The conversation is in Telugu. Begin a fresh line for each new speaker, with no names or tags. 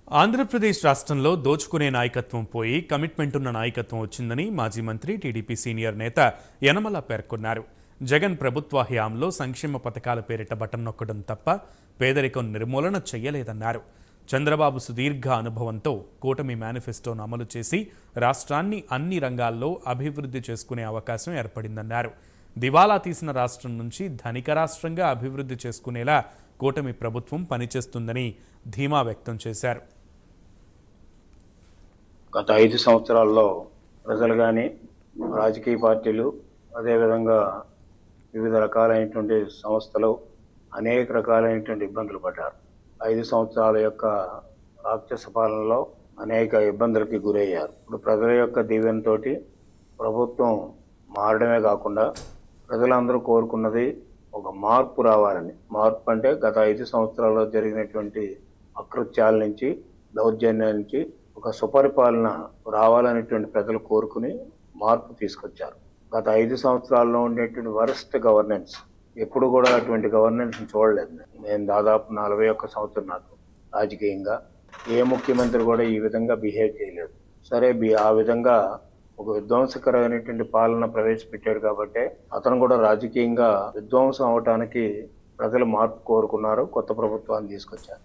ఆంధ్రప్రదేశ్ రాష్ట్రంలో దోచుకునే నాయకత్వం పోయి కమిట్మెంట్ ఉన్న నాయకత్వం వచ్చిందని మాజీ మంత్రి టీడీపీ సీనియర్ నేత యనమల పేర్కొన్నారు. జగన్ ప్రభుత్వ హయాంలో సంక్షేమ పథకాల పేరిట బటన్ నొక్కడం తప్ప పేదరికం నిర్మూలన చేయలేదన్నారు. చంద్రబాబు సుదీర్ఘ అనుభవంతో కూటమి మేనిఫెస్టోను అమలు చేసి రాష్ట్రాన్ని అన్ని రంగాల్లో అభివృద్ధి చేసుకునే అవకాశం ఏర్పడిందన్నారు. దివాలా తీసిన రాష్ట్రం నుంచి ధనిక రాష్ట్రంగా అభివృద్ధి చేసుకునేలా కూటమి ప్రభుత్వం పనిచేస్తుందని ధీమా వ్యక్తం చేశారు.
గత 5 సంవత్సరాల్లో ప్రజలు కానీ రాజకీయ పార్టీలు అదేవిధంగా వివిధ రకాలైనటువంటి సంస్థలు అనేక రకాలైనటువంటి ఇబ్బందులు పడ్డారు. 5 సంవత్సరాల యొక్క రాక్షస పాలనలో అనేక ఇబ్బందులకి గురయ్యారు. ఇప్పుడు ప్రజల యొక్క దీవెనతోటి ప్రభుత్వం మారడమే కాకుండా ప్రజలందరూ కోరుకున్నది ఒక మార్పు రావాలని. మార్పు అంటే గత 5 సంవత్సరాల్లో జరిగినటువంటి అకృత్యాల నుంచి, దౌర్జన్యాల నుంచి ఒక సుపరిపాలన రావాలనేటువంటి ప్రజలు కోరుకుని మార్పు తీసుకొచ్చారు. గత 5 సంవత్సరాల్లో ఉండేటువంటి వరస్ట్ గవర్నెన్స్, ఎప్పుడు కూడా అటువంటి గవర్నెన్స్ చూడలేదు. నేను దాదాపు 41 సంవత్సరం నాకు రాజకీయంగా ఏ ముఖ్యమంత్రి కూడా ఈ విధంగా బిహేవ్ చేయలేదు. సరే, ఆ విధంగా ఒక విధ్వంసకరమైనటువంటి పాలన ప్రవేశపెట్టాడు కాబట్టి అతను కూడా రాజకీయంగా విధ్వంసం అవటానికి ప్రజలు మార్పు కోరుకున్నారు, కొత్త ప్రభుత్వాన్ని తీసుకొచ్చారు.